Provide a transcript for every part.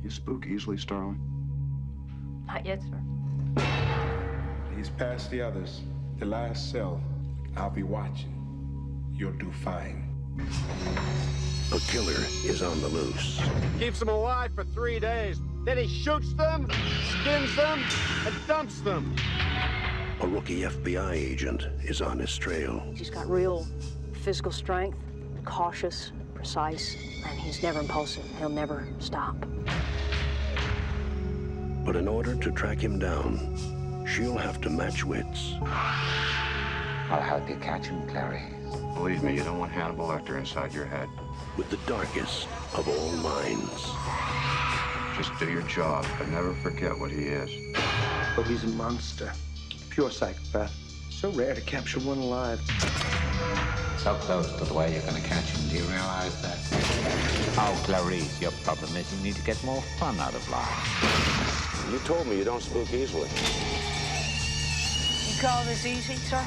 You spook easily, Starling? Not yet, sir. He's past the others. The last cell. I'll be watching. You'll do fine. A killer is on the loose. Keeps them alive for 3 days. Then he shoots them, skins them, and dumps them. A rookie FBI agent is on his trail. He's got real physical strength, cautious, precise, and he's never impulsive. He'll never stop. But in order to track him down, she'll have to match wits. I'll help you catch him, Clary. Believe me, you don't want Hannibal Lecter inside your head. With the darkest of all minds. Just do your job, but never forget what he is. Oh, he's a monster. Pure psychopath. So rare to capture one alive. So close to the way you're gonna catch him. Do you realize that? Oh, Clarice, your problem is you need to get more fun out of life. You told me you don't spook easily. You call this easy, sir?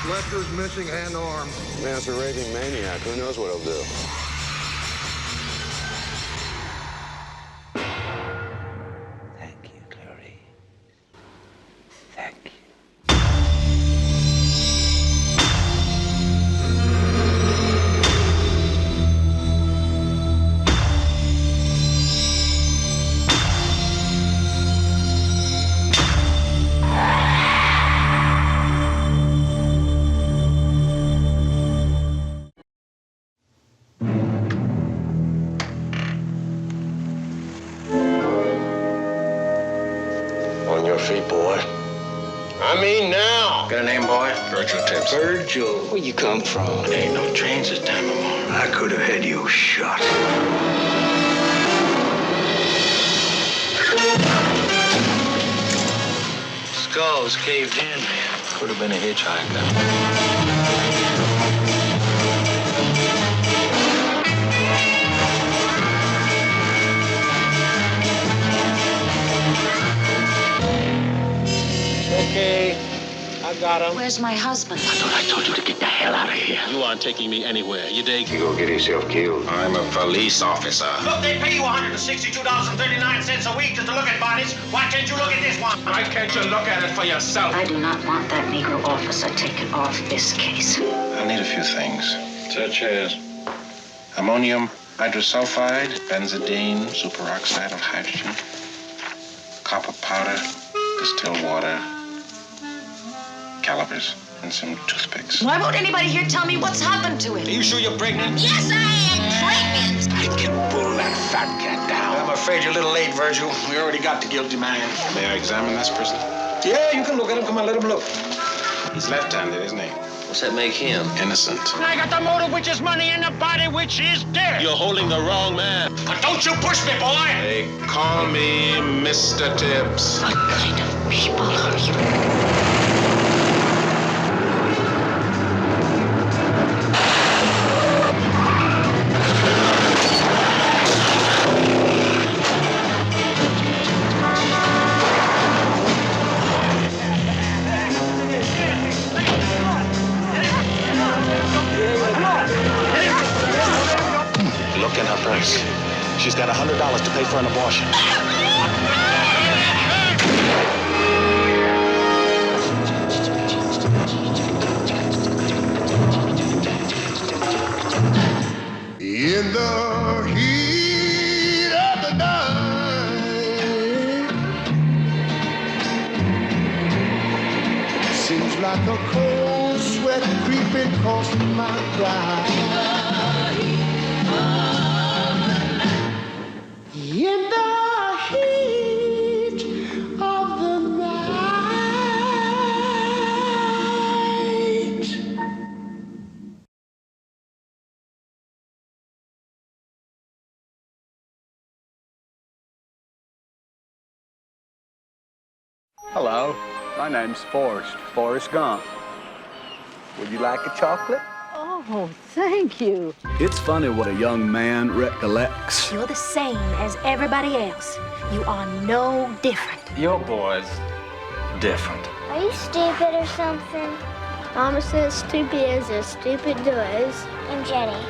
Lecter's missing an arm. Man's a raving maniac. Who knows what he'll do? Thank you, Clary. Thank you. On your feet, boy. I mean now. Got a name, boy? Virgil Tips. Virgil. Where you come from? There ain't no trains this time of morning. I could have had you shot. Skull's caved in. Could have been a hitchhiker. Okay, I got him. Where's my husband? I thought I told you to get the hell out of here. You aren't taking me anywhere, you dig? You go get yourself killed. I'm a police officer. Look, they pay you $162.39 a week just to look at bodies. Why can't you look at this one? Why can't you look at it for yourself? I do not want that Negro officer taken off this case. I'll need a few things. Such as? Ammonium hydrosulfide, benzidine, superoxide of hydrogen, copper powder, distilled water, calipers, and some toothpicks. Why won't anybody here tell me what's happened to him? Are you sure you're pregnant? Yes, I am pregnant. I can pull that fat cat down. I'm afraid you're a little late, Virgil. We already got the guilty man. May I examine this prisoner? Yeah, you can look at him. Come on, let him look. He's left-handed, isn't he? What's that make him? Innocent. I got the motive, which is money, and the body, which is dead. You're holding the wrong man. But don't you push me, boy! They call me Mr. Tibbs. What kind of people are you? Look in her purse. She's got $100 to pay for an abortion. In the heat of the night, seems like a cold sweat creeping across my brow. In the heat of the night. Hello, my name's Forrest Gump. Would you like a chocolate? Oh, thank you. It's funny what a young man recollects. You're the same as everybody else. You are no different. Your boy's different. Are you stupid or something? Mama says stupid is as stupid does. I'm Jenny.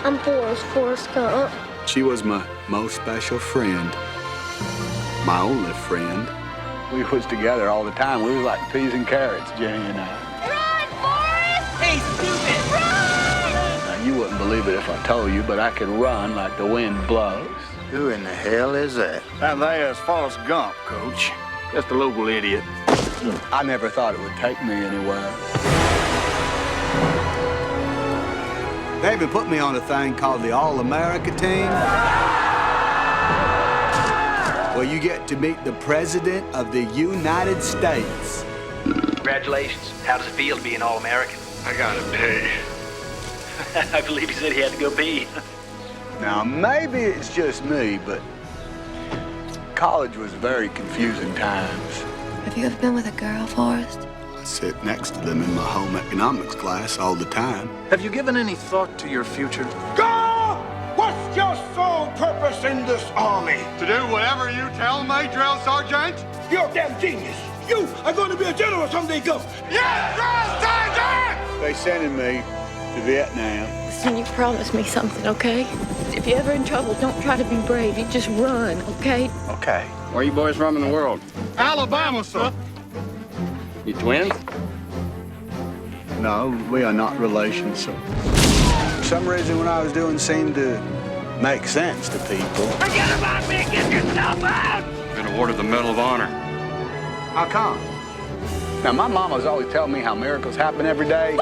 I'm Forrest Gump. She was my most special friend. My only friend. We was together all the time. We was like peas and carrots, Jenny and I. Run, Forrest! Hey, stupid! Run! Now, you wouldn't believe it if I told you, but I could run like the wind blows. Who in the hell is that? That there's Forrest Gump, Coach. Just a local idiot. I never thought it would take me anywhere. They even put me on a thing called the All-America team, where you get to meet the President of the United States. Congratulations. How does it feel to be an All-American? I gotta pee. I believe he said he had to go pee. Now, maybe it's just me, but college was very confusing times. Have you ever been with a girl, Forrest? I sit next to them in my home economics class all the time. Have you given any thought to your future? Go! What's your sole purpose in this army? To do whatever you tell me, drill sergeant? You're a damn genius. You are going to be a general someday, go. Yes, drill sergeant! They sending me to Vietnam. Listen, you promise me something, okay? If you're ever in trouble, don't try to be brave. You just run, okay? Okay. Where are you boys from in the world? Alabama, sir. You twins? No, we are not relations, sir. For some reason, what I was doing seemed to make sense to people. Forget about me and get yourself out! Been awarded the Medal of Honor. How come? Now, my mama's always telling me how miracles happen every day.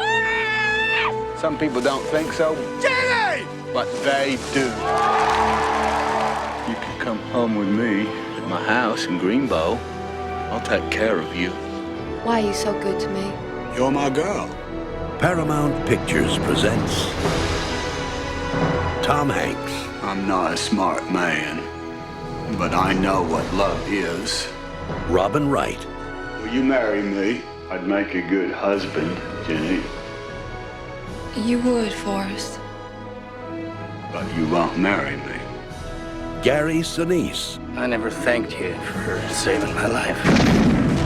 Some people don't think so. Jenny! But they do. You can come home with me at my house in Greenbow. I'll take care of you. Why are you so good to me? You're my girl. Paramount Pictures presents Tom Hanks. I'm not a smart man, but I know what love is. Robin Wright. Will you marry me? I'd make a good husband, Jenny. You would, Forrest. But you won't marry me. Gary Sinise. I never thanked you for saving my life.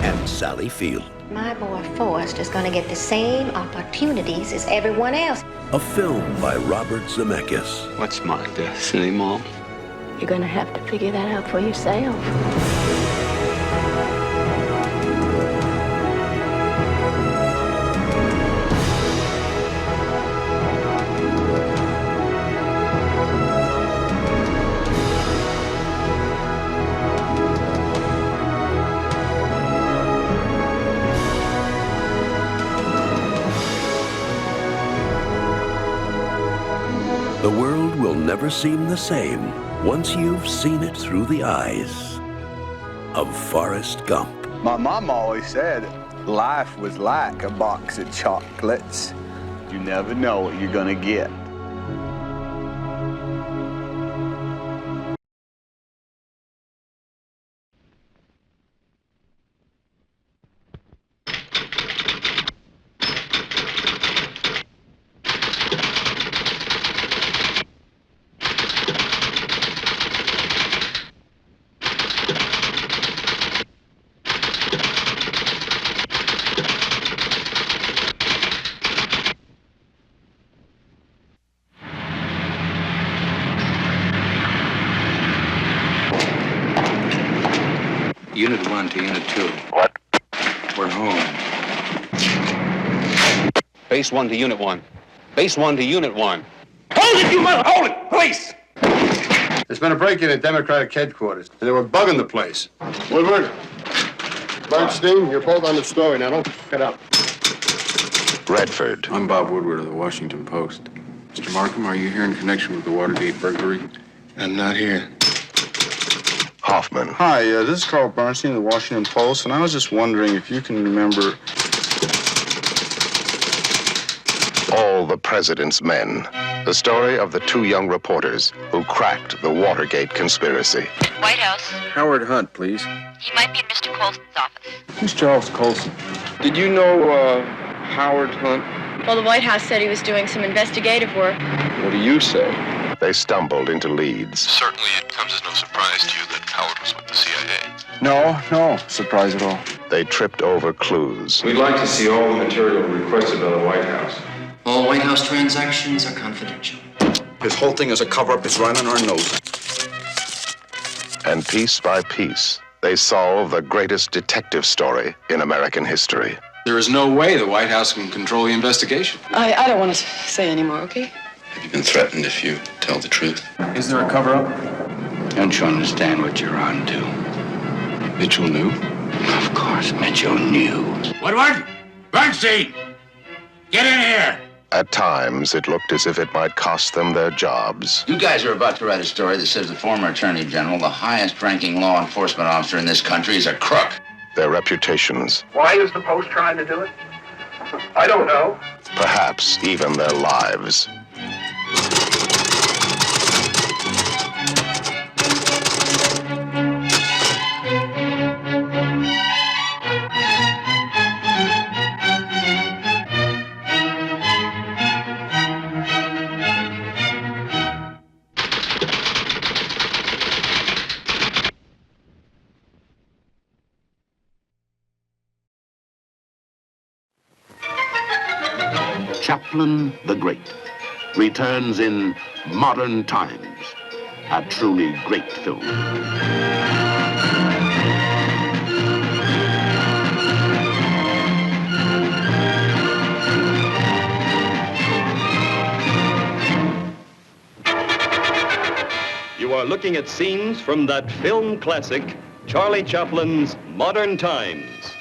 And Sally Field. My boy Forrest is going to get the same opportunities as everyone else. A film by Robert Zemeckis. What's my destiny, Mom? You're gonna have to figure that out for yourself. The world will never seem the same once you've seen it through the eyes of Forrest Gump. My mom always said life was like a box of chocolates. You never know what you're gonna get. Unit 1 to Unit 2. What? We're home. Base 1 to Unit 1. Base 1 to Unit 1. Hold it, you mother! Hold it, police! There's been a break-in at Democratic headquarters, and they were bugging the place. Woodward, Bernstein, you're both on the story. Now don't f*** it up. Redford. I'm Bob Woodward of the Washington Post. Mr. Markham, are you here in connection with the Watergate burglary? I'm not here. Hoffman. Hi, this is Carl Bernstein of the Washington Post, and I was just wondering if you can remember... All the President's Men. The story of the two young reporters who cracked the Watergate conspiracy. White House. Howard Hunt, please. He might be in Mr. Colson's office. Who's Charles Colson? Did you know, Howard Hunt? Well, the White House said he was doing some investigative work. What do you say? they stumbled into leads. Certainly it comes as no surprise to you that Howard was with the CIA. No surprise at all. They tripped over clues. We'd like to see all the material requested by the White House. All White House transactions are confidential. This whole thing is a cover-up. It's right on our nose. And piece by piece, they solve the greatest detective story in American history. There is no way the White House can control the investigation. I don't want to say anymore, okay? Have you been threatened if you tell the truth? Is there a cover-up? Don't you understand what you're on to? Mitchell knew? Of course, Mitchell knew. Woodward! Bernstein! Get in here! At times, it looked as if it might cost them their jobs. You guys are about to write a story that says the former Attorney General, the highest-ranking law enforcement officer in this country, is a crook. Their reputations. Why is the Post trying to do it? I don't know. Perhaps even their lives. Chaplin the Great returns in Modern Times, a truly great film. You are looking at scenes from that film classic, Charlie Chaplin's Modern Times.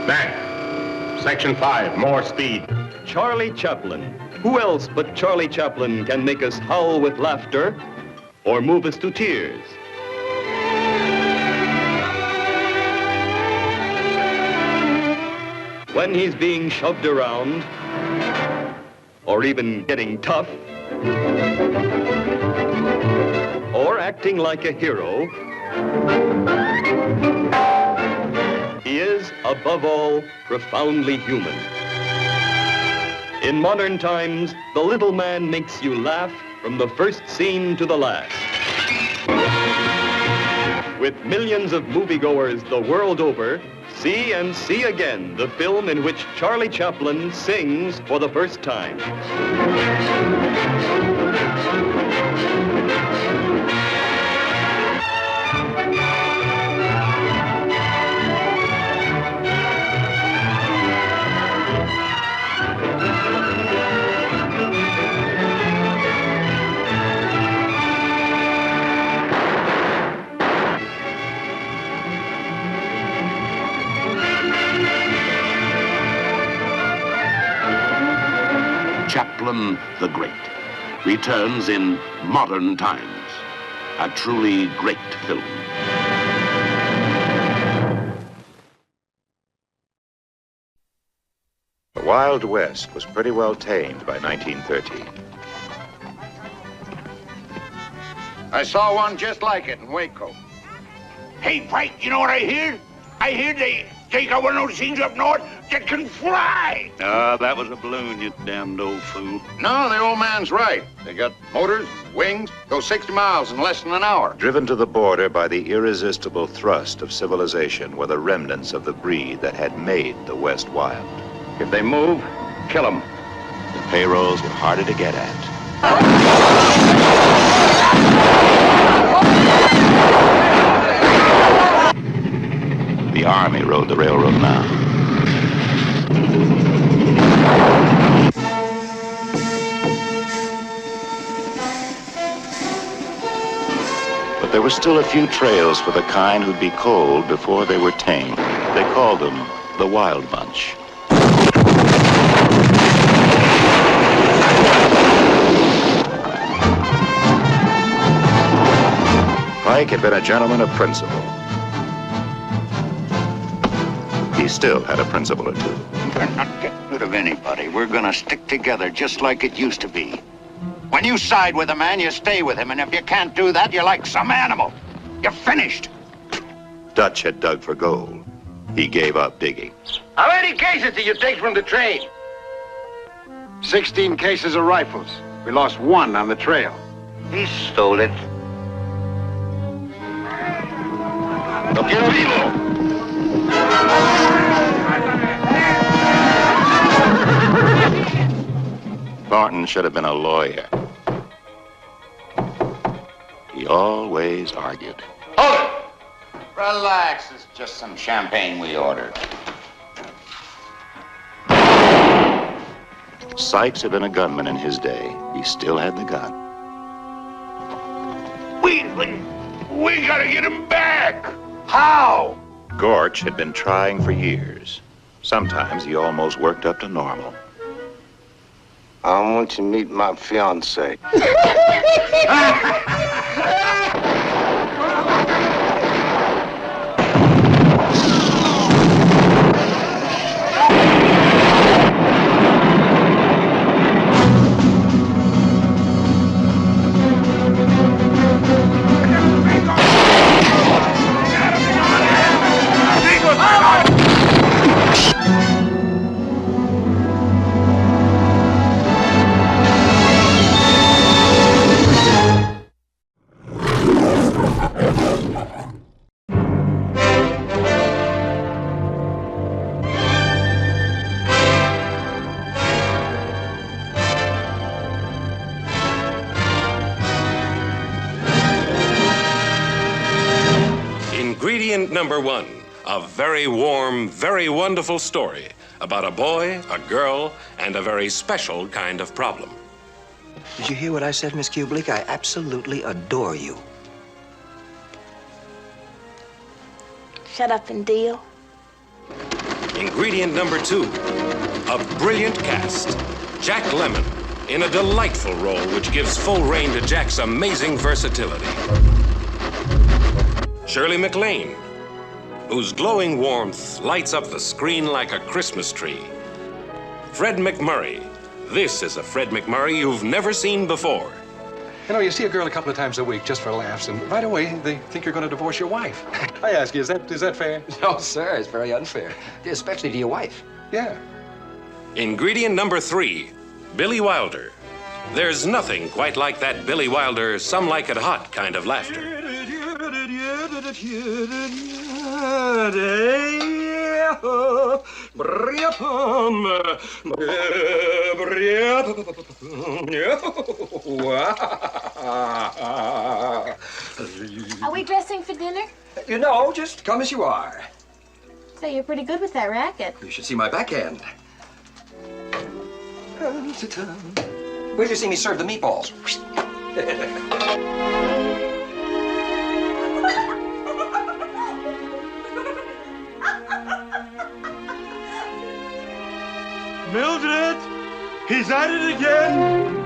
Back. Section 5, more speed. Charlie Chaplin. Who else but Charlie Chaplin can make us howl with laughter or move us to tears? When he's being shoved around, or even getting tough, or acting like a hero, he is, above all, profoundly human. In Modern Times, the little man makes you laugh from the first scene to the last. With millions of moviegoers the world over, see and see again the film in which Charlie Chaplin sings for the first time. Chaplin the Great returns in Modern Times, a truly great film. The Wild West was pretty well tamed by 1930. I saw one just like it in Waco. Hey, Frank, you know what I hear? I hear they got one of those things up north that can fly. That was a balloon, you damned old fool. No, the old man's right. They got motors, wings, go 60 miles in less than an hour. Driven to the border by the irresistible thrust of civilization were the remnants of the breed that had made the West wild. If they move, kill them. The payrolls were harder to get at. The Army rode the railroad now. But there were still a few trails for the kind who'd be cold before they were tame. They called them the Wild Bunch. Pike had been a gentleman of principle. He still had a principle or two. We're not getting rid of anybody. We're gonna stick together just like it used to be. When you side with a man, you stay with him, and if you can't do that, you're like some animal. You're finished. Dutch had dug for gold. He gave up digging. How many cases did you take from the train? 16 cases of rifles. We lost one on the trail. He stole it. Thornton should have been a lawyer. He always argued. Hold it! Relax, it's just some champagne we ordered. Sykes had been a gunman in his day. He still had the gun. We gotta get him back! How? Gorch had been trying for years. Sometimes he almost worked up to normal. I want you to meet my fiancée. Ingredient number one, a very warm, very wonderful story about a boy, a girl, and a very special kind of problem. Did you hear what I said, Miss Kubelik? I absolutely adore you. Shut up and deal. Ingredient number two, a brilliant cast. Jack Lemmon in a delightful role which gives full rein to Jack's amazing versatility. Shirley MacLaine, whose glowing warmth lights up the screen like a Christmas tree. Fred McMurray. This is a Fred McMurray you've never seen before. You know, you see a girl a couple of times a week just for laughs, and right away they think you're going to divorce your wife. I ask you, is that fair? No, sir, it's very unfair, especially to your wife. Yeah. Ingredient number three, Billy Wilder. There's nothing quite like that Billy Wilder, some like it hot kind of laughter. Are we dressing for dinner? You know, just come as you are. So you're pretty good with that racket. You should see my backhand. Where'd you see me serve the meatballs? Mildred, he's at it again.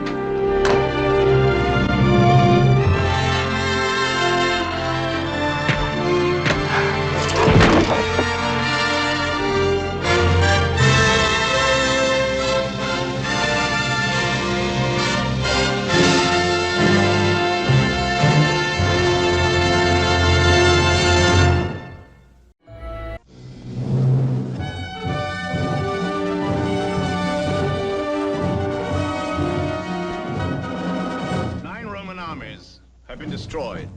Have been destroyed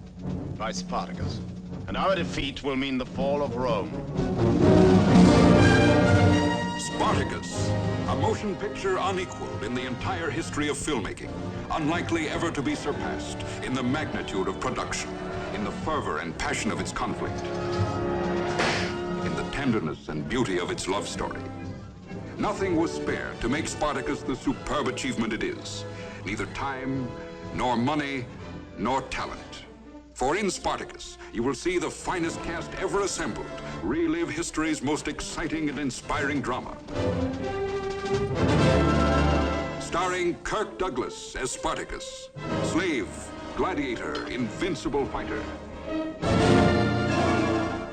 by Spartacus, and our defeat will mean the fall of Rome. Spartacus, a motion picture unequaled in the entire history of filmmaking, unlikely ever to be surpassed in the magnitude of production, in the fervor and passion of its conflict, in the tenderness and beauty of its love story. Nothing was spared to make Spartacus the superb achievement it is, neither time, nor money, nor talent. For in Spartacus, you will see the finest cast ever assembled, relive history's most exciting and inspiring drama. Starring Kirk Douglas as Spartacus, slave, gladiator, invincible fighter.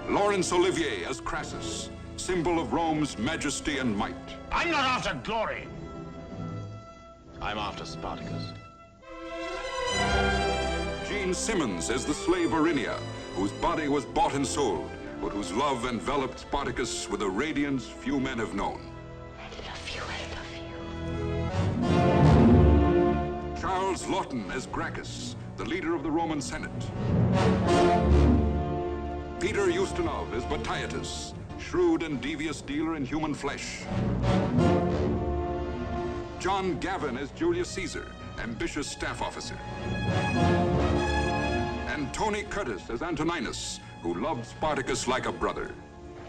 Laurence Olivier as Crassus, symbol of Rome's majesty and might. I'm not after glory. I'm after Spartacus. Gene Simmons as the slave Erinia, whose body was bought and sold, but whose love enveloped Spartacus with a radiance few men have known. I love you, I love you. Charles Lawton as Gracchus, the leader of the Roman Senate. Peter Ustinov as Batiatus, shrewd and devious dealer in human flesh. John Gavin as Julius Caesar, ambitious staff officer. And Tony Curtis as Antoninus, who loved Spartacus like a brother.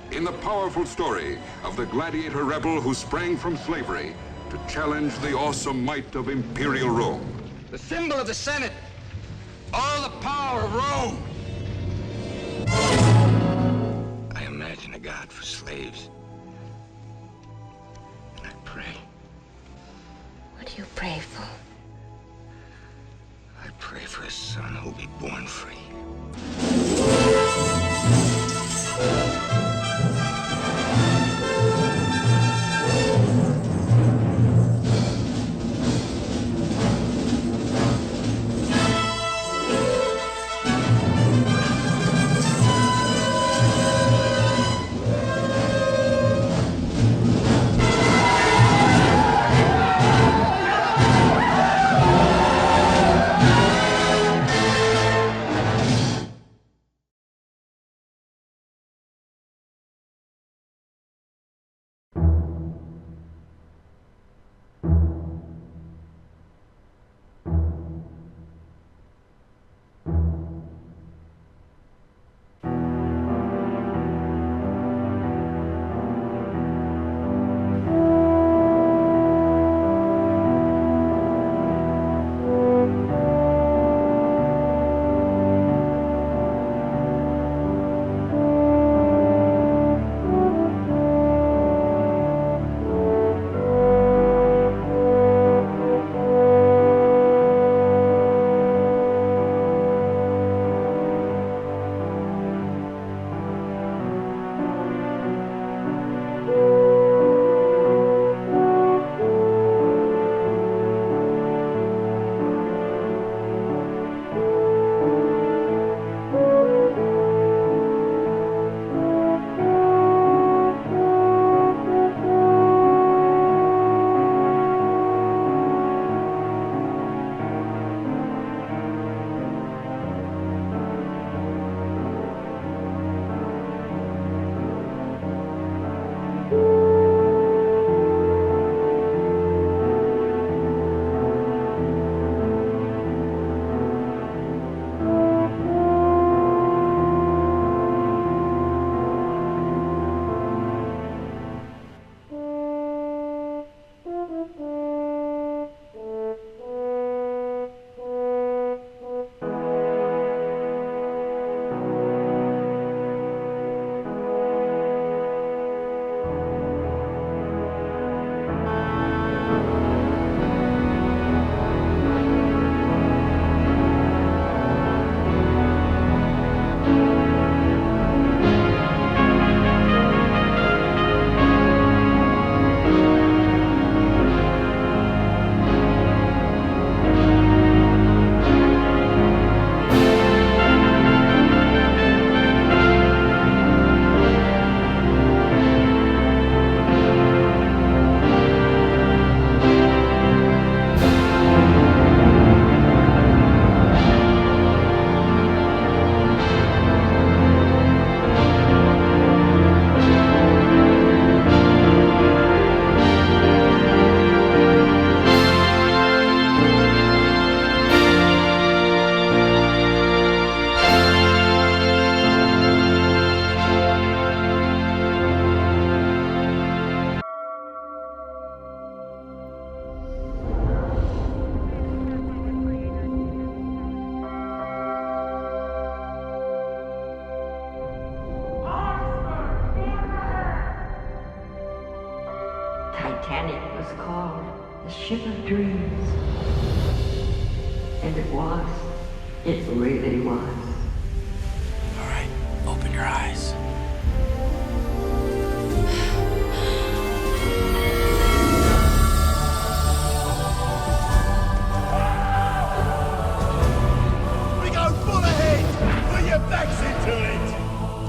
In the powerful story of the gladiator rebel who sprang from slavery to challenge the awesome might of imperial Rome. The symbol of the Senate, all the power of Rome. I imagine a God for slaves. And I pray. What do you pray for? I pray for a son who'll be born free. Titanic was called the ship of dreams. And it was. It really was. All right, open your eyes. We go full ahead! Put your backs into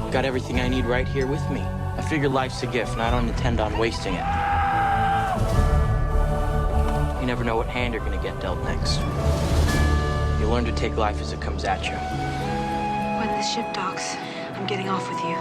it! Got everything I need right here with me. I figure life's a gift, and I don't intend on wasting it. You never know what hand you're gonna get dealt next. You learn to take life as it comes at you. When the ship docks, I'm getting off with you.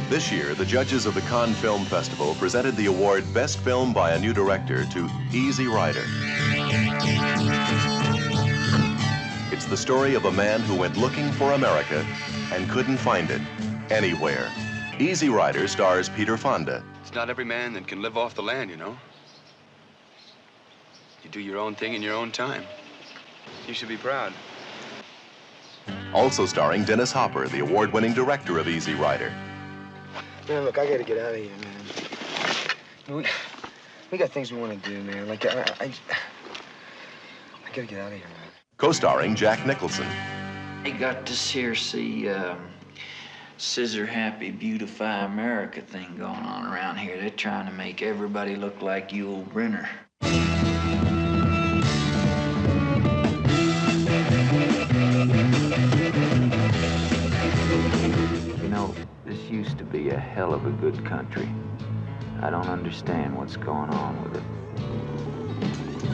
This year, the judges of the Cannes Film Festival presented the award Best Film by a New Director to Easy Rider. It's the story of a man who went looking for America and couldn't find it anywhere. Easy Rider stars Peter Fonda. It's not every man that can live off the land, you know. You do your own thing in your own time. You should be proud. Also starring Dennis Hopper, the award-winning director of Easy Rider. Man, look, I gotta get out of here, man. We got things we want to do, man. Like, I gotta get out of here, man. Co-starring Jack Nicholson. I got this here, Scissor Happy Beautify America thing going on around here. They're trying to make everybody look like Yul Brynner. You know, this used to be a hell of a good country. I don't understand what's going on with it.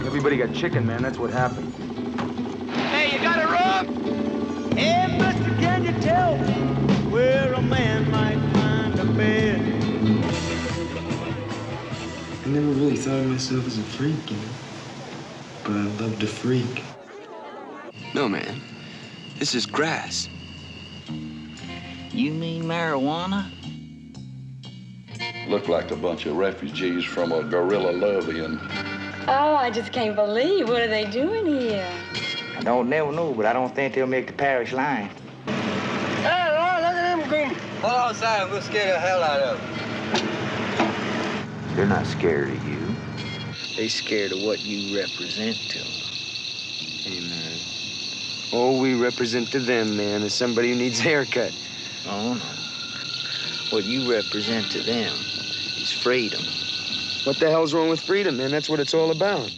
Everybody got chicken, man. That's what happened. Hey, you got a room? Hey, mister, can you tell where a man might find a bed? I never really thought of myself as a freak, you know. But I love to freak. No, man. This is grass. You mean marijuana? Look like a bunch of refugees from a guerrilla love-in. Oh, I just can't believe. What are they doing here? I don't never know, but I don't think they'll make the parish line. Hey, Lord, look at them green. Hold on, Simon. We'll scare the hell out of them. They're not scared of you. They scared of what you represent to them. Hey, man. All we represent to them, man, is somebody who needs a haircut. Oh, no. What you represent to them is freedom. What the hell's wrong with freedom, man? That's what it's all about.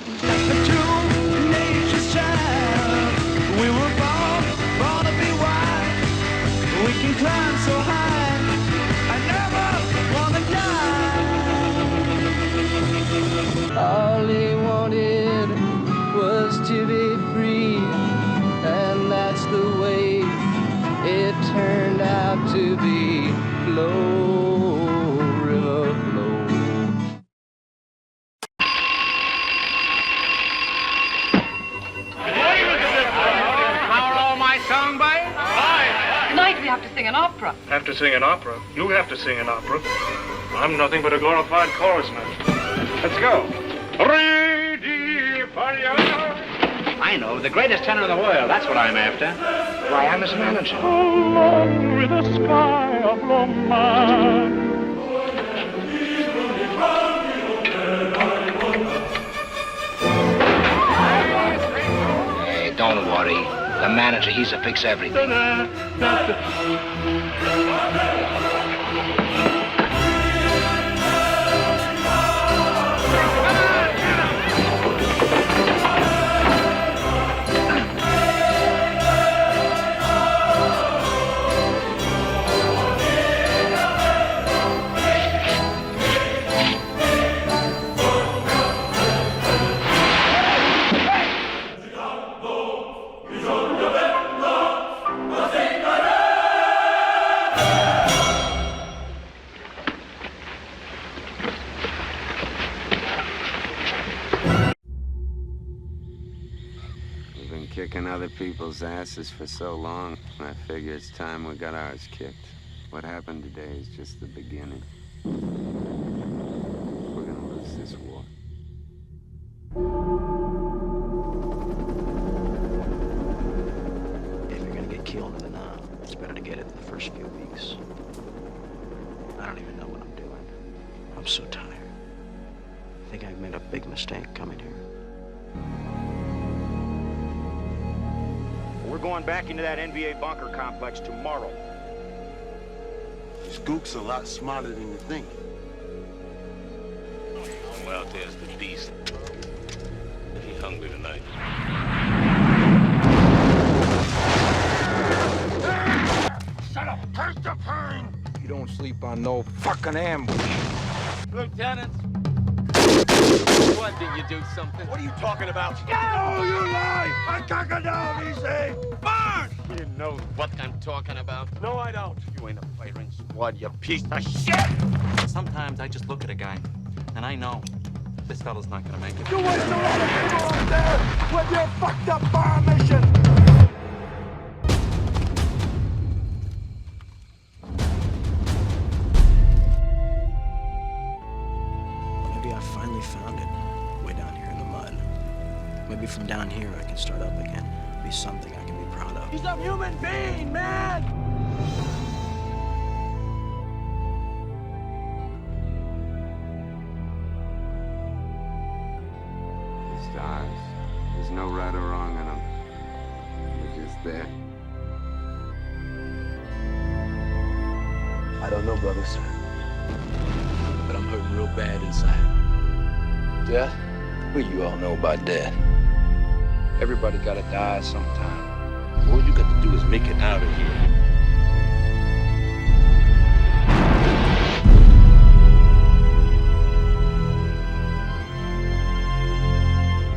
Nature's child. We were born to be wild. We can climb so high. I never wanna die. All he wanted was to be free, and that's the way it turned out to be. Flow, river, flow. How are all my song bites? Tonight we have to sing an opera. Have to sing an opera? You have to sing an opera. I'm nothing but a glorified chorus master. Let's go. I know, the greatest tenor in the world. That's what I'm after. Why, I'm his manager. Along with the sky of Lomar. Hey, don't worry. The manager, he's a fix everything. people's asses for so long, I figure it's time we got ours kicked. What happened today is just the beginning. We're gonna lose this war. If you're gonna get killed in the now, it's better to get it the first few weeks. I don't even know what I'm doing. I'm so tired. I think I've made a big mistake coming here. We're going back into that NBA bunker complex tomorrow. Skook's a lot smarter than you think. Well, out there's the beast. He's hungry tonight. Shut up! Curse the pain! You don't sleep on no fucking ambush. Lieutenant! What, did you do something? What are you talking about? No, you lie! I can't go down, easy! March! You know what I'm talking about. No, I don't. You ain't a firing squad, you piece of shit! Sometimes I just look at a guy, and I know this fella's not gonna make it. You waste a lot of people out there with your fucked up bar mission! Maybe I finally found it, way down here in the mud. Maybe from down here I can start up again. Be something I can be proud of. He's a human being, man! The stars. There's no right or wrong in them. They're just there. I don't know, brothers. But I'm hurting real bad inside. Death? What do you all know about death? Everybody gotta die sometime. All you got to do is make it out of here.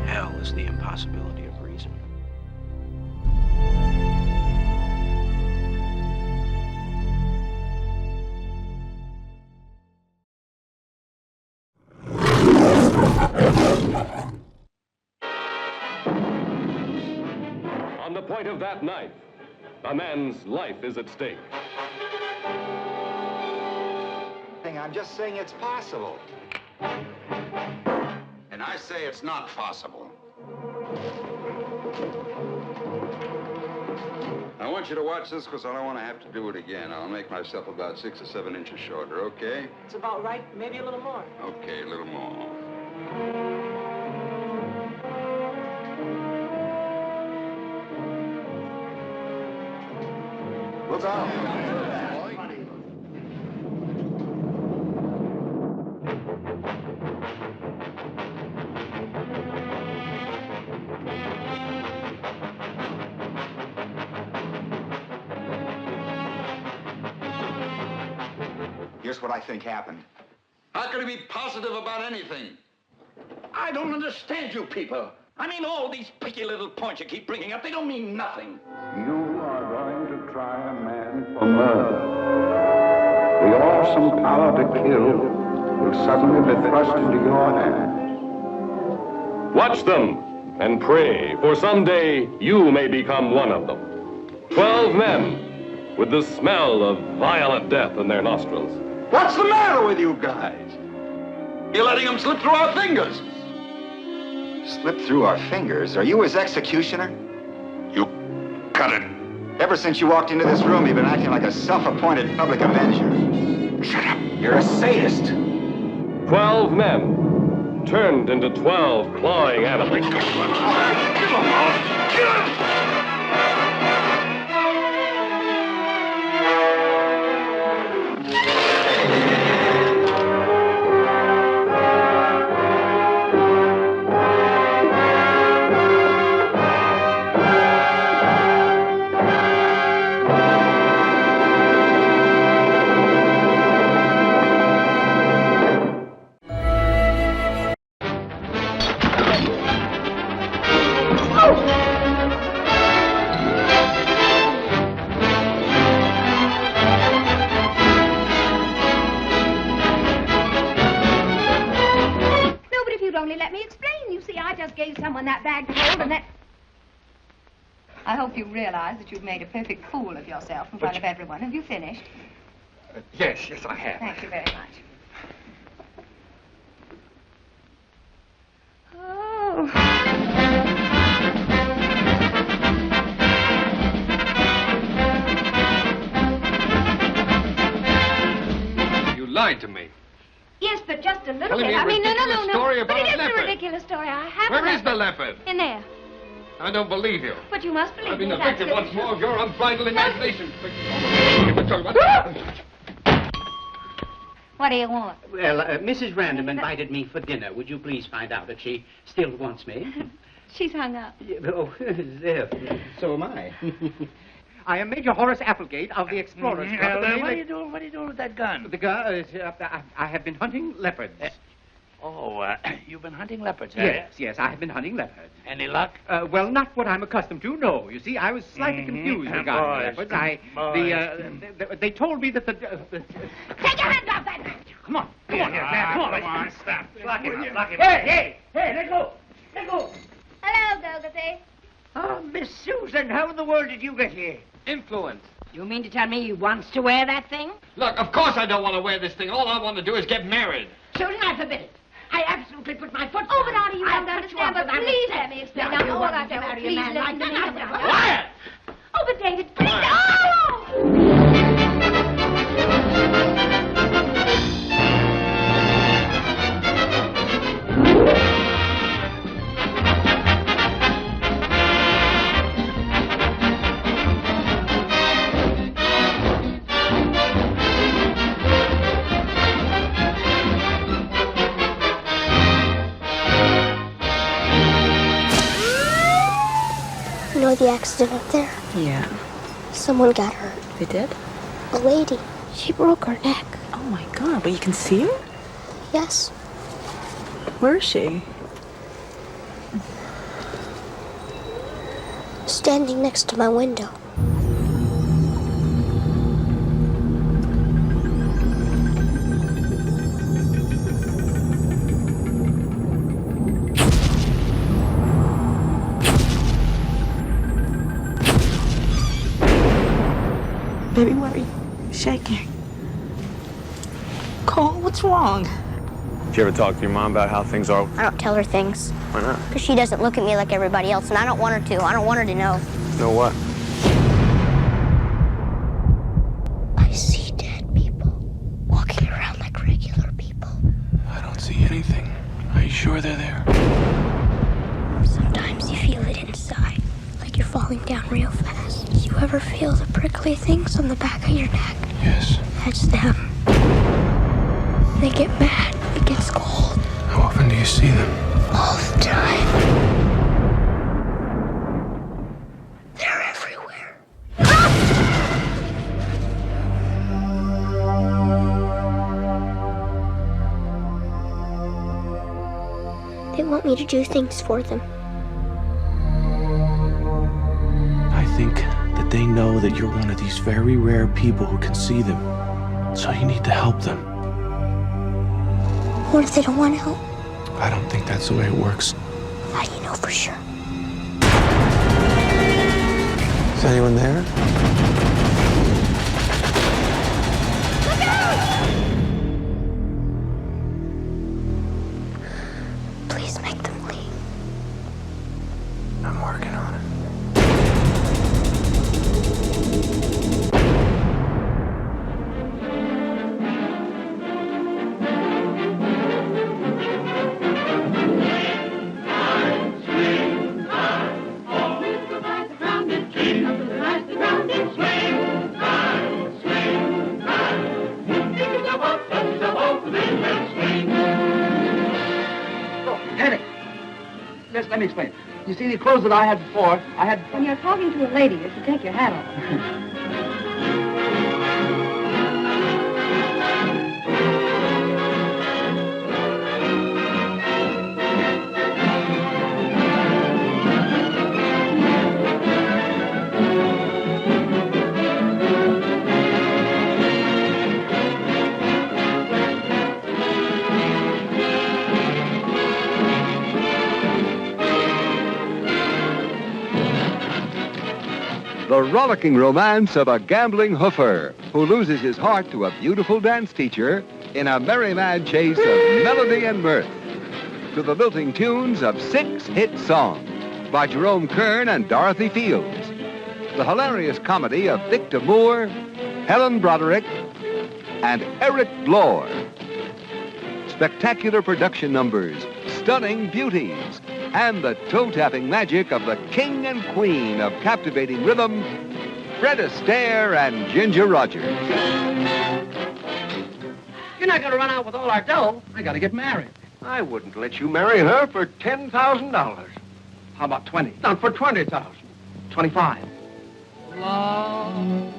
Hell is the impossibility of reason. On the point of that knife, a man's life is at stake. I'm just saying it's possible. And I say it's not possible. I want you to watch this because I don't want to have to do it again. I'll make myself about 6 or 7 inches shorter, okay? It's about right, maybe a little more. Okay, a little more. Look out! Here's what I think happened. How can he be positive about anything? I don't understand you people. I mean, all these picky little points you keep bringing up, they don't mean nothing. You are going to try a man for murder. The awesome power to kill will suddenly be thrust into your hand. Watch them and pray, for someday you may become one of them. 12 men with the smell of violent death in their nostrils. What's the matter with you guys? You're letting them slip through our fingers. Slip through our fingers? Are you his executioner? You cut it. Ever since you walked into this room, you've been acting like a self-appointed public avenger. Shut up. You're a sadist. 12 men turned into 12 clawing animals. Give him off! Kill him! I hope you realize that you've made a perfect fool of yourself in front of everyone. Have you finished? Yes, I have. Thank you very much. Oh. You lied to me. Yes, but just a little Telling bit. me a I mean, no. ridiculous story about But it a isn't a leopard. ridiculous story. I have Where a is the leopard? In there. I don't believe you. But you must believe I've been me. the victim That's once more of your unbridled imagination. What do you want? Well, Mrs. Random invited me for dinner. Would you please find out if she still wants me? She's hung up. Oh, yes. So am I. I am Major Horace Applegate of the Explorers Club. What are you doing with that gun? The gun is, I have been hunting leopards. You've been hunting leopards, Yes, I have been hunting leopards. Any luck? Well, not what I'm accustomed to, no. You see, I was slightly confused regarding the leopards. They told me that the... Take your hand off that man! Come on, Come on, stop. Lock him up. Hey, let go. Hello, Dougherty. Oh, Miss Susan, how in the world did you get here? Influence. You mean to tell me he wants to wear that thing? Look, of course I don't want to wear this thing. All I want to do is get married. Susan, I forbid it. I absolutely put my foot down. Oh, but Artie, you I'll don't cut you understand, off but without please a let me explain. Now, Now, you all want I me to can marry a please man let like me that? know. Quiet! Oh, but David, please. Oh! You know the accident up there? Yeah. Someone got hurt. They did? A lady. She broke her neck. Oh my God, but you can see her? Yes. Where is she? Standing next to my window. Baby, what are you shaking? Cole, what's wrong? Did you ever talk to your mom about how things are? I don't tell her things. Why not? Because she doesn't look at me like everybody else, and I don't want her to. I don't want her to know. Know what? I see dead people walking around like regular people. I don't see anything. Are you sure they're there? Sometimes you feel it inside, like you're falling down real fast. You ever feel the prickly things on the back of your neck? Yes. That's them. They get mad. It gets cold. How often do you see them? All the time. They're everywhere. They want me to do things for them. I think that they know that you're one of these very rare people who can see them. So you need to help them. What if they don't want to help? I don't think that's the way it works. How do you know for sure? Is anyone there? Please make them leave. I'm working on it. Let me explain. You see, the clothes that I had before, When you're talking to a lady, you should take your hat off. rollicking romance of a gambling hoofer who loses his heart to a beautiful dance teacher in a merry mad chase of melody and mirth. To the lilting tunes of 6 hit songs by Jerome Kern and Dorothy Fields. The hilarious comedy of Victor Moore, Helen Broderick, and Eric Blore. Spectacular production numbers, stunning beauties, and the toe-tapping magic of the king and queen of captivating rhythm, Fred Astaire and Ginger Rogers. You're not going to run out with all our dough. I got to get married. I wouldn't let you marry her for $10,000. How about 20? Not for 20,000. 25. Love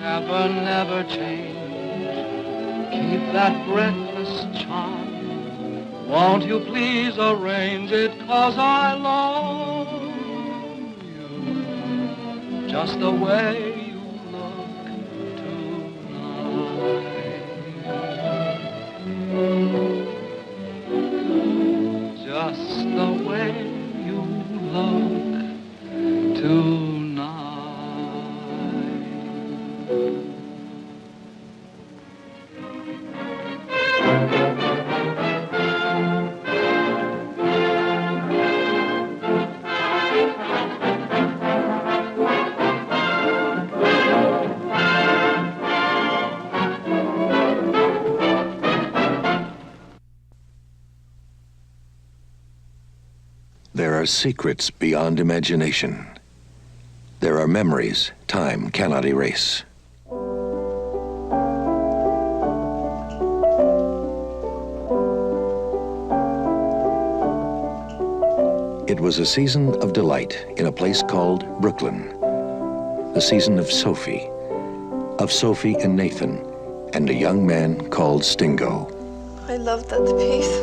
never change. Keep that breathless charm. Won't you please arrange it, 'cause I love you just the way you look tonight. Just the way you look tonight. There are secrets beyond imagination. There are memories time cannot erase. It was a season of delight in a place called Brooklyn. The season of Sophie and Nathan, and a young man called Stingo. I love that piece.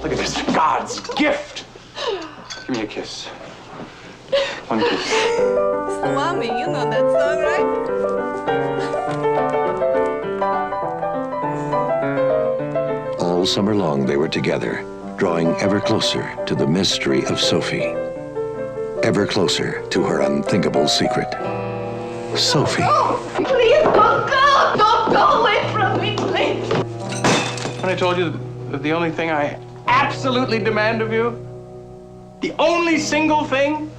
Look at this, God's gift. Give me a kiss. One kiss. Swami, you know that song, right? All summer long they were together, drawing ever closer to the mystery of Sophie. Ever closer to her unthinkable secret. Sophie. Oh, please don't go! Don't go away from me, please! When I told you that the only thing I absolutely demand of you, the only single thing,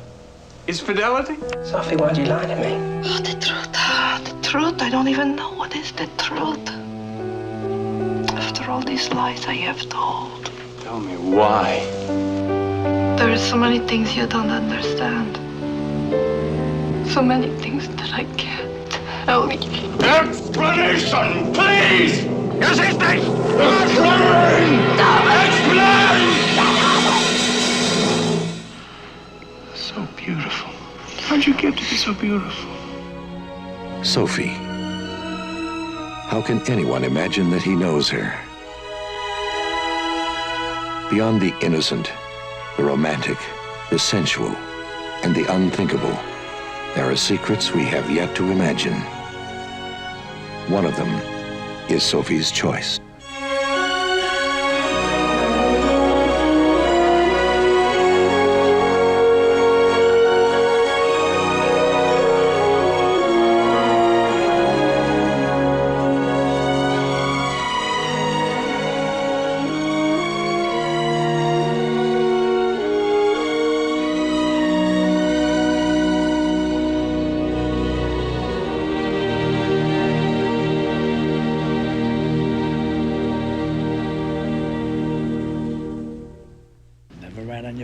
is fidelity? Sophie, why'd you lie to me? Oh, the truth. The truth. I don't even know what is the truth. After all these lies I have told. Tell me why. There are so many things you don't understand. So many things that I can't tell you. Explanation, please! Yes, it's this! Explain! Explain! So beautiful. How'd you get to be so beautiful? Sophie. How can anyone imagine that he knows her? Beyond the innocent, the romantic, the sensual, and the unthinkable, there are secrets we have yet to imagine. One of them is Sophie's choice.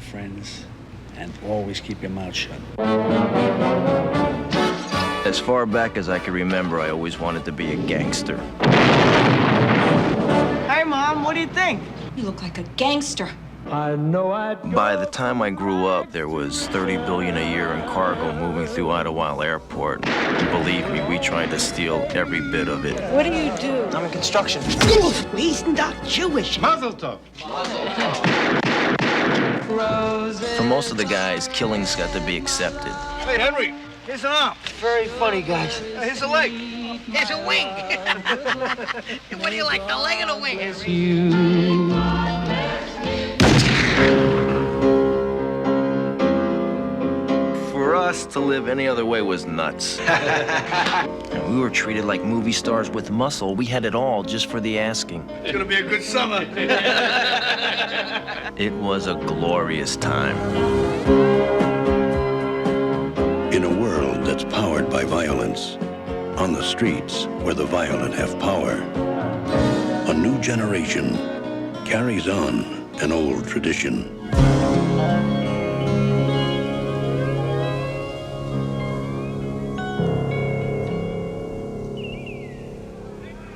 Friends, and always keep your mouth shut. As far back as I can remember, I always wanted to be a gangster. Hey, Mom, what do you think? You look like a gangster. I know I'd... By the time I grew up, there was $30 billion a year in cargo moving through Idlewild Airport. Believe me, we tried to steal every bit of it. What do you do? I'm in construction. He's not Jewish. Mazel tov. For most of the guys, killing's got to be accepted. Hey, Henry, here's an arm. Very funny, guys. Here's a leg. There's a wing. What do you like, the leg or the wing? For us to live any other way was nuts. And we were treated like movie stars with muscle. We had it all just for the asking. It's gonna be a good summer. It was a glorious time. In a world that's powered by violence, on the streets where the violent have power, a new generation carries on an old tradition.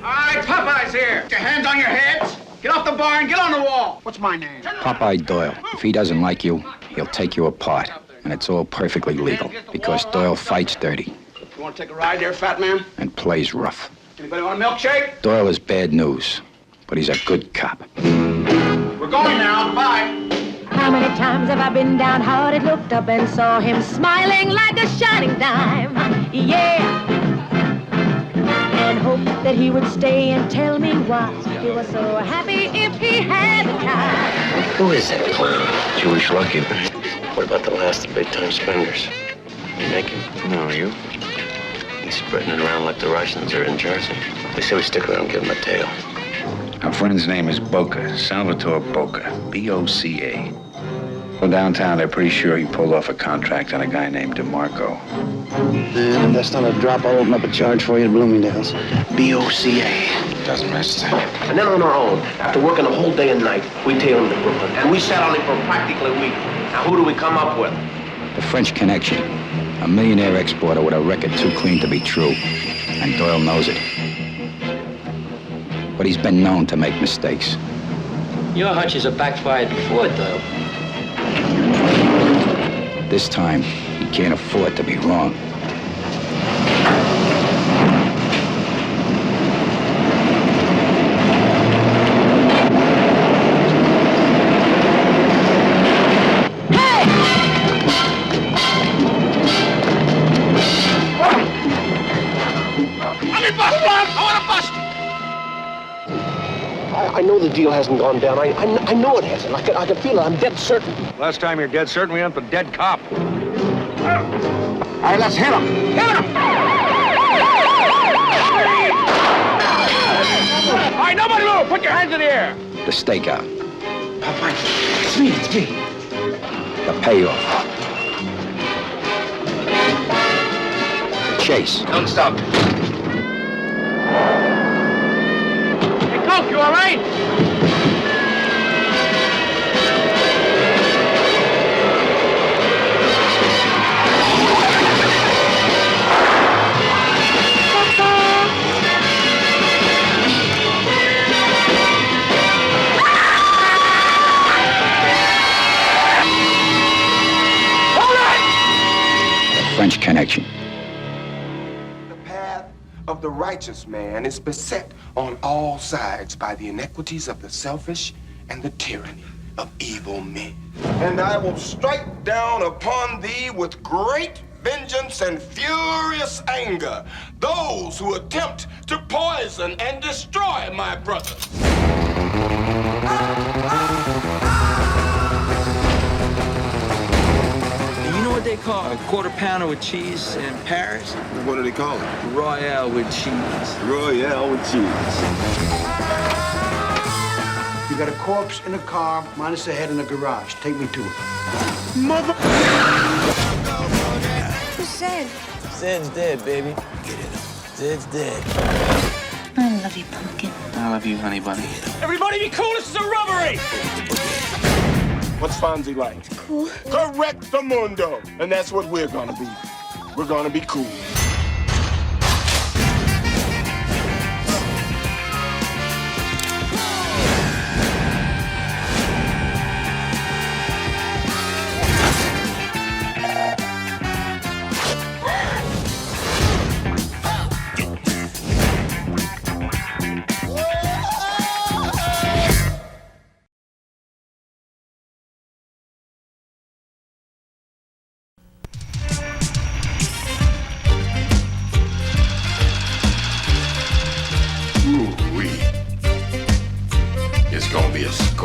All right, Popeye's here. Get your hands on your heads. Get off the bar and get on the wall. What's my name? Popeye Doyle. If he doesn't like you, he'll take you apart. And it's all perfectly legal, because Doyle fights dirty You want to take a ride there, fat man? and plays rough. Anybody want a milkshake? Doyle is bad news, but he's a good cop. We're going now. Bye. How many times have I been downhearted, looked up and saw him smiling like a shining dime? Yeah. And hoped that he would stay and tell me why he was so happy if he had the time. Who is that clown? Jewish Lucky. What about the last of the big-time spenders? You make him? No, you? He's spreading it around like the Russians are in Jersey. They say we stick around and give him a tail. Our friend's name is Boca, Salvatore Boca, B-O-C-A. Well, downtown, they're pretty sure he pulled off a contract on a guy named DeMarco. If that's not a drop, I'll open up a charge for you at Bloomingdale's. B-O-C-A. Doesn't miss. And then on our own, after working a whole day and night, we tailed him to Brooklyn. And we sat on him for practically a week. Now, who do we come up with? The French Connection, a millionaire exporter with a record too clean to be true. And Doyle knows it. But he's been known to make mistakes. Your hunches have backfired before, Doyle. This time, he can't afford to be wrong. I know the deal hasn't gone down. I know it hasn't. I can feel it. I'm dead certain. Last time you're dead certain, we went for dead cop. All right, let's hit him. Hit him! All right, nobody move. Put your hands in the air. The stakeout. Popeye, it's me. It's me. The payoff. The chase. Don't stop. Hey, Coke, you all right? French Connection. The path of the righteous man is beset on all sides by the iniquities of the selfish and the tyranny of evil men. And I will strike down upon thee with great vengeance and furious anger those who attempt to poison and destroy my brothers. You know what they call a quarter pounder with cheese in Paris? What do they call it? Royale with cheese. Royale with cheese. You got a corpse in a car, minus a head in a garage. Take me to it. Mother... Who's Zed? Zed's dead, baby. Zed's dead. I love you, Pumpkin. I love you, honey bunny. Everybody be cool, this is a robbery! What's Fonzie like? Cool. Correcto mundo. And that's what we're gonna be. We're gonna be cool.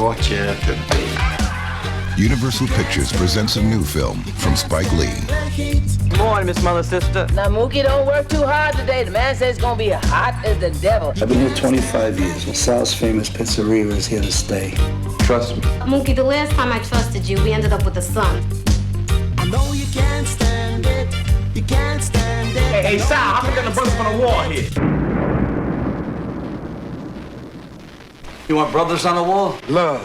caught you at the bait. Universal Pictures presents a new film from Spike Lee. Good morning, Miss Mother Sister. Now, Mookie, don't work too hard today. The man says it's gonna be hot as the devil. I've been here 25 years. South's famous pizzeria is here to stay. Trust me. Mookie, the last time I trusted you, we ended up with a son. I know you can't stand it. You can't stand it. Hey, Sal, how we gonna brothers from the wall here? You want brothers on the wall? Love.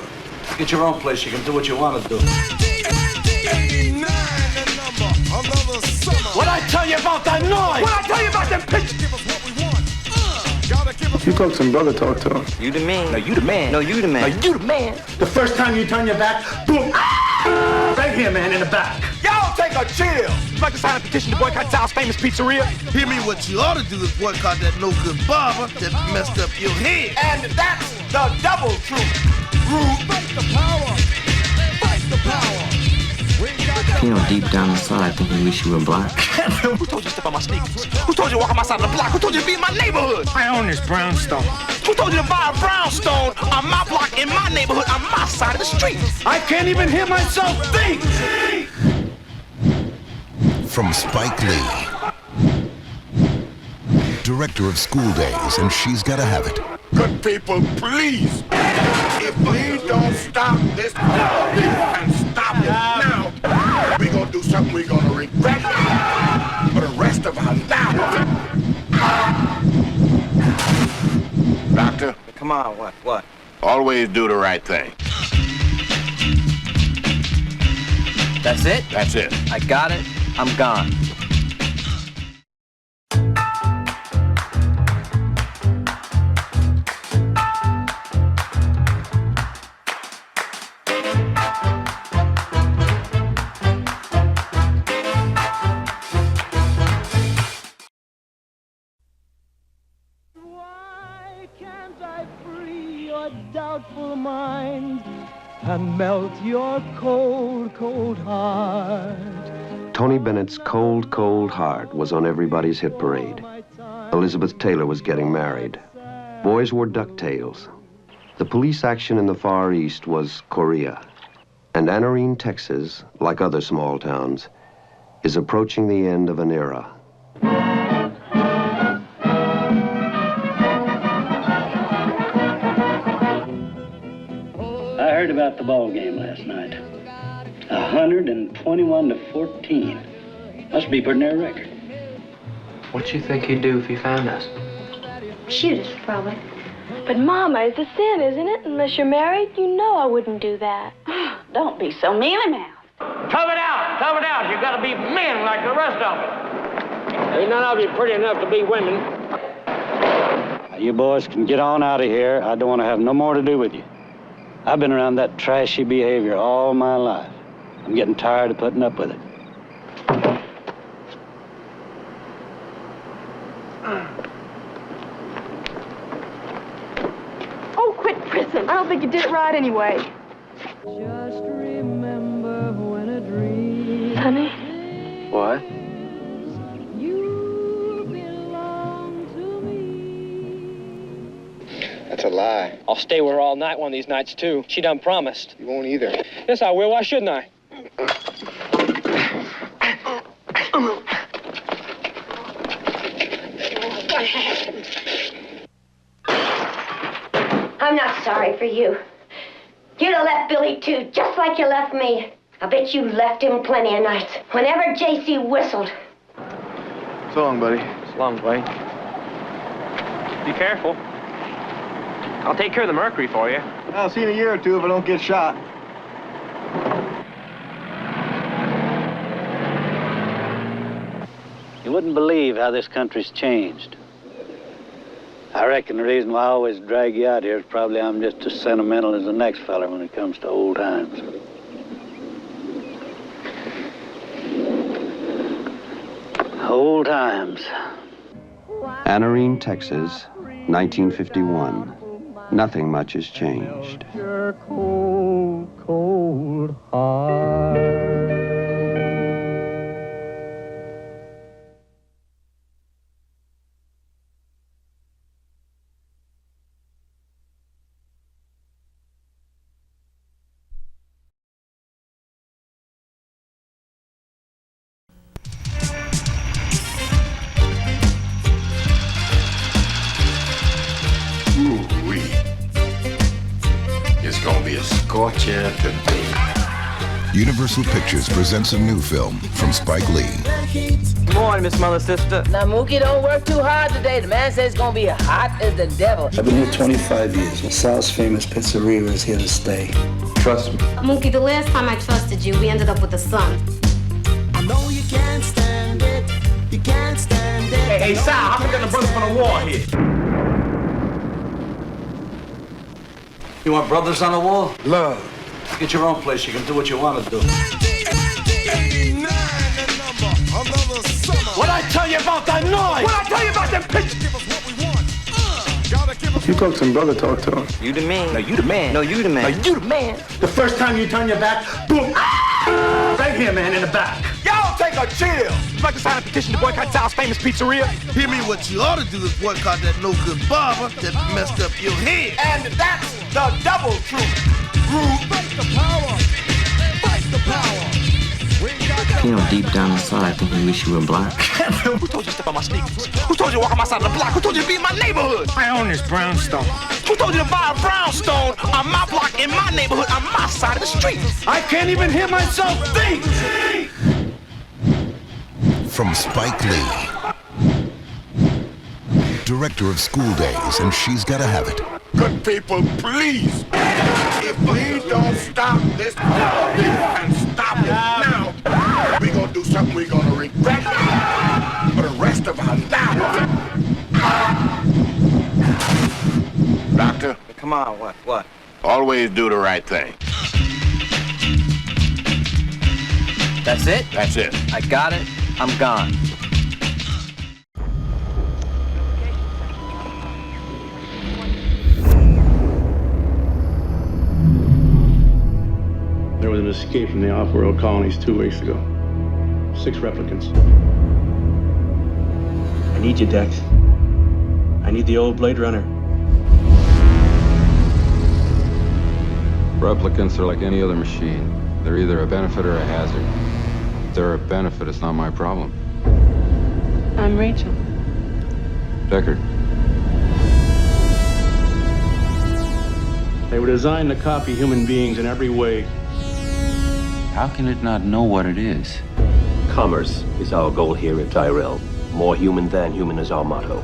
Get your own place. You can do what you want to do. What I tell you about that noise? What I tell you about them pictures? If you talk to him, brother, talk to him. You the man. No, you the man. No, you the man. You the man. The first time you turn your back, boom! Right here, man, in the back. Y'all take a chill. You'd like to sign a petition to boycott Sal's famous pizzeria? Hear me, what you ought to do is boycott that no-good barber that messed up your head. And that's the double truth. Fight the power. Fight the power. You know, deep down inside, I think you wish you were black. Who told you to step on my sneakers? Who told you to walk on my side of the block? Who told you to be in my neighborhood? I own this brownstone. Who told you to buy a brownstone on my block, in my neighborhood, on my side of the street? I can't even hear myself think. From Spike Lee, director of School Days and She's Gotta Have It. Good people, please. If we don't stop this, and stop it now, we're gonna do something we're gonna regret for the rest of our lives. Doctor? Come on, what? Always do the right thing. That's it? That's it. I got it. I'm gone. Doubtful mind and melt your cold, cold heart. Tony Bennett's Cold, Cold Heart was on everybody's hit parade. Elizabeth Taylor was getting married. Boys wore ducktails. The police action in the Far East was Korea. And Anarene, Texas, like other small towns, is approaching the end of an era. I heard about the ball game last night. 121 to 14. Must be pretty near a record. What you think he'd do if he found us? Shoot us, probably. But, Mama, it's a sin, isn't it? Unless you're married, you know I wouldn't do that. Don't be so mealy-mouthed. Tough it out, tough it out. You gotta be men like the rest of them. Ain't none of you pretty enough to be women. Now, you boys can get on out of here. I don't want to have no more to do with you. I've been around that trashy behavior all my life. I'm getting tired of putting up with it. Oh, quit prison. I don't think you did it right anyway. Just remember when a dream. Honey? What? You belong to me. That's a lie. I'll stay with her all night one of these nights, too. She done promised. You won't either. Yes, I will. Why shouldn't I? I'm not sorry for you. You'd have left Billy, too, just like you left me. I bet you left him plenty of nights, whenever J.C. whistled. So long, buddy. So long, Dwayne. Be careful. I'll take care of the mercury for you. I'll see you in a year or two if I don't get shot. You wouldn't believe how this country's changed. I reckon the reason why I always drag you out here is probably I'm just as sentimental as the next fella when it comes to old times. Old times. Anarene, Texas, 1951. Nothing much has changed. Your cold, cold heart. caught you today. Universal Pictures presents a new film from Spike Lee. Good morning, Miss Mother Sister. Now, Mookie, don't work too hard today. The man says it's gonna be hot as the devil. I've been here 25 years. South's famous pizzeria is here to stay. Trust me. Mookie, the last time I trusted you, we ended up with a son. I know you can't stand it. You can't stand it. Hey, Sal, how we gonna brothers for the war here? You want brothers on the wall? Love. Get your own place. You can do what you want to do. What I tell you about that noise? What I tell you about them pictures? You talk to him, brother. Talk to him. You the man. No, you the man. No, you the man. No, you the man. The first time you turn your back, boom. Right here, man, in the back. Y'all take a chill. You'd like to sign a petition to boycott Sal's famous pizzeria? Hear me, what you ought to do is boycott that no-good barber that messed up your head. And that's the double truth. Rude. Fight the power. Fight the power. You know, deep down inside, I think we wish you were black. Who told you to step on my sneakers? Who told you to walk on my side of the block? Who told you to be in my neighborhood? I own this brownstone. Who told you to buy a brownstone on my block, in my neighborhood, on my side of the street? I can't even hear myself think. From Spike Lee, director of School Days and She's Gotta Have It. Good people, please. If we don't stop this and stop it now, we're gonna do something we're gonna regret for the rest of our lives. Doctor? Come on, what? Always do the right thing. That's it? That's it. I got it. I'm gone. There was an escape from the off-world colonies 2 weeks ago. 6 replicants. I need you, Dex. I need the old Blade Runner. Replicants are like any other machine. They're either a benefit or a hazard. If they're a benefit, it's not my problem. I'm Rachel. Deckard. They were designed to copy human beings in every way. How can it not know what it is? Commerce is our goal here at Tyrell. More human than human is our motto.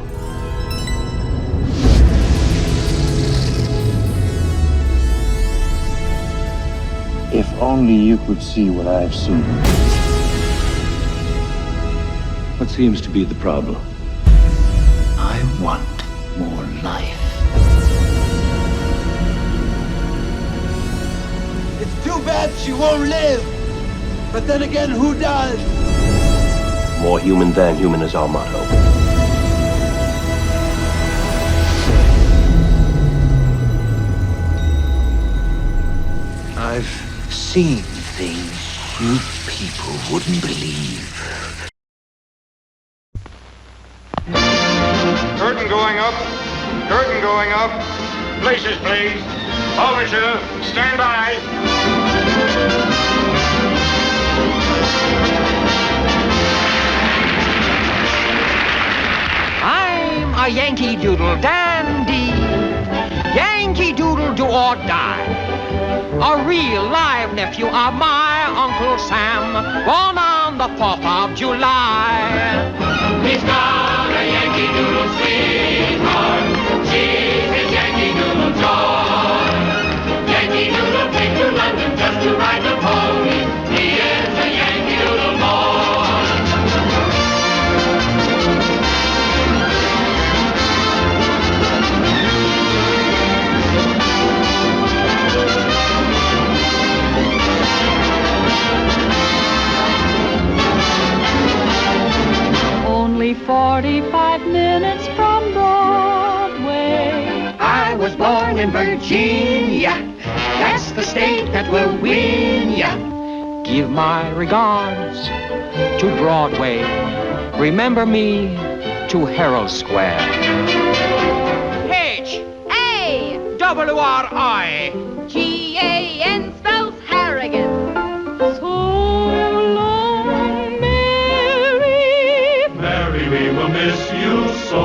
If only you could see what I've seen. What seems to be the problem? I want more life. It's too bad she won't live. But then again, who does? More human than human is our motto. I've seen things you people wouldn't believe. Curtain going up. Curtain going up. Places, please. Overture, stand by. I'm a Yankee Doodle dandy. Yankee Doodle do or die. A real live nephew of my Uncle Sam, born on the 4th of July. He's got a Yankee Doodle sweetheart. She's his Yankee Doodle joy. Yankee Doodle came to London just to ride the pony. He is a Yankee Doodle boy. Only 45 minutes from Broadway. I was born in Virginia. That's the state that will win ya. Give my regards to Broadway. Remember me to Herald Square. H-A-W-R-I. G-A-N spells Harrigan. So long, Mary, we will miss you so.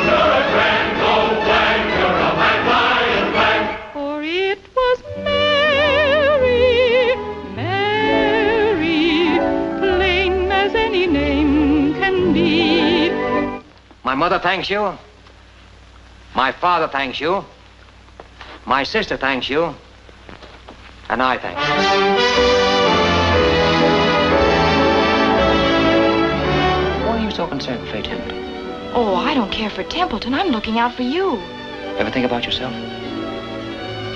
You're a grand old blank, you're a mad lion blank. for it was mother thanks you. My father thanks you. My sister thanks you. And I thank you. Why are you so concerned with Faye Templeton? Oh, I don't care for Templeton. I'm looking out for you. Ever think about yourself?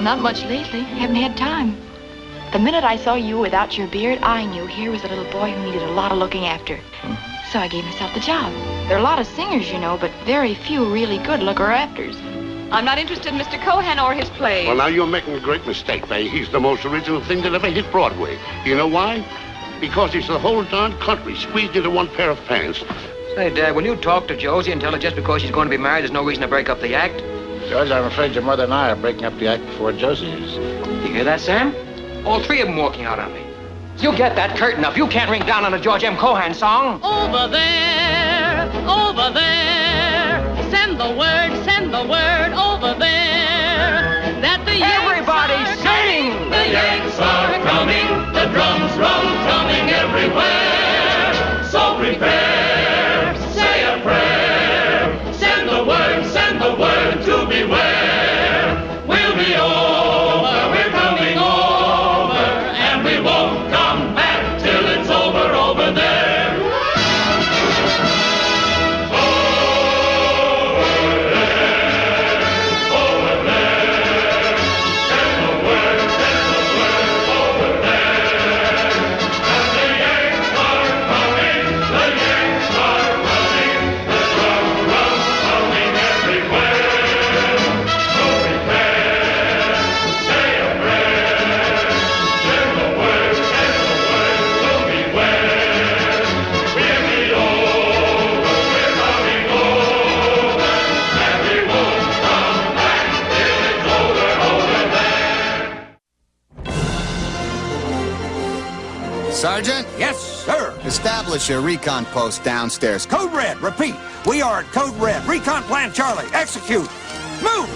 Not much lately. Haven't had time. The minute I saw you without your beard, I knew here was a little boy who needed a lot of looking after. So I gave myself the job. There are a lot of singers, you know, but very few really good looker-afters. I'm not interested in Mr. Cohan or his plays. Well, now you're making a great mistake, Faye. He's the most original thing that ever hit Broadway. You know why? Because he's the whole darn country squeezed into one pair of pants. Say, Dad, will you talk to Josie and tell her just because she's going to be married, there's no reason to break up the act? George, I'm afraid your mother and I are breaking up the act before Josie's. You hear that, Sam? All three of them walking out on me. You get that curtain up. You can't ring down on a George M. Cohan song. Over there, send the word over there, that the Everybody Yanks sing! The Yanks are coming, the drums drumming everywhere. So prepare, say a prayer, send the word to beware. We'll be over, we're coming over, and we won't come back till it's over there. Sergeant? Yes, sir. Establish a recon post downstairs. Code Red, repeat. We are at Code Red. Recon Plan Charlie, execute. Move!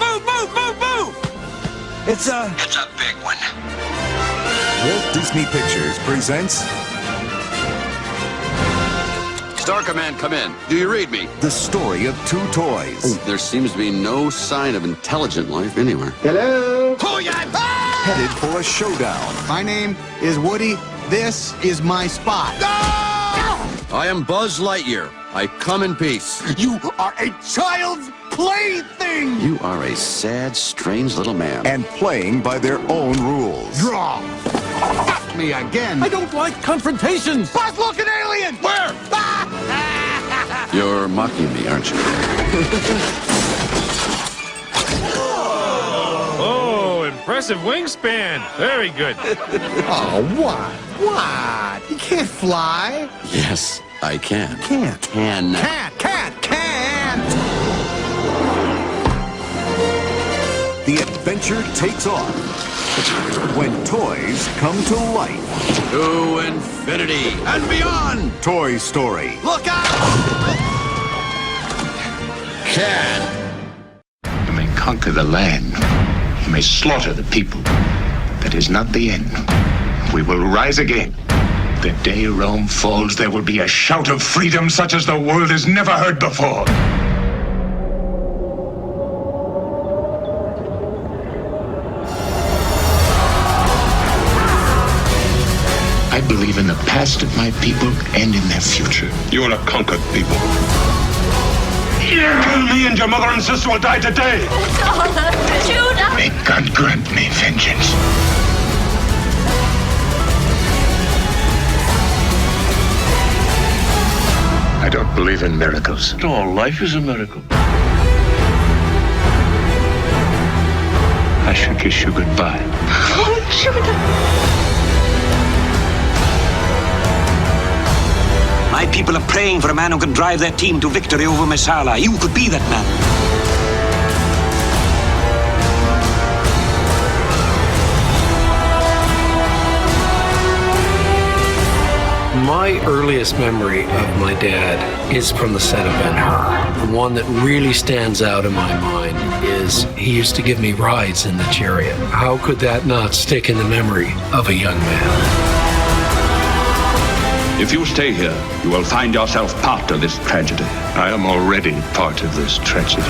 It's a big one. Walt Disney Pictures presents Star Command, come in. Do you read me? the story of two toys. There seems to be no sign of intelligent life anywhere. Hello? Headed for a showdown. My name is Woody. This is my spot. I am Buzz Lightyear. I come in peace. You are a child's plaything! You are a sad, strange little man. And playing by their own rules. Draw! Got me again! I don't like confrontations. Buzz, look, an alien! Where? You're mocking me, aren't you? Oh, impressive wingspan. Very good. Oh, what? What? You can't fly. Yes, I can. Can't. Can. Can't. The adventure takes off when toys come to life. To infinity and beyond. Toy Story. Look out! Can. You may conquer the land. You may slaughter the people. That is not the end. We will rise again. The day Rome falls, there will be a shout of freedom such as the world has never heard before. I believe in the past of my people and in their future. You are a conquered people. Kill me and your mother and sister will die today. Judah! May God grant me vengeance. I don't believe in miracles. All life is a miracle. I should kiss you goodbye. Oh, Judah! My people are praying for a man who can drive their team to victory over Messala. You could be that man. My earliest memory of my dad is from the set of Ben Hur. The one that really stands out in my mind is he used to give me rides in the chariot. How could that not stick in the memory of a young man? If you stay here, you will find yourself part of this tragedy. I am already part of this tragedy.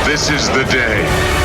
This is the day.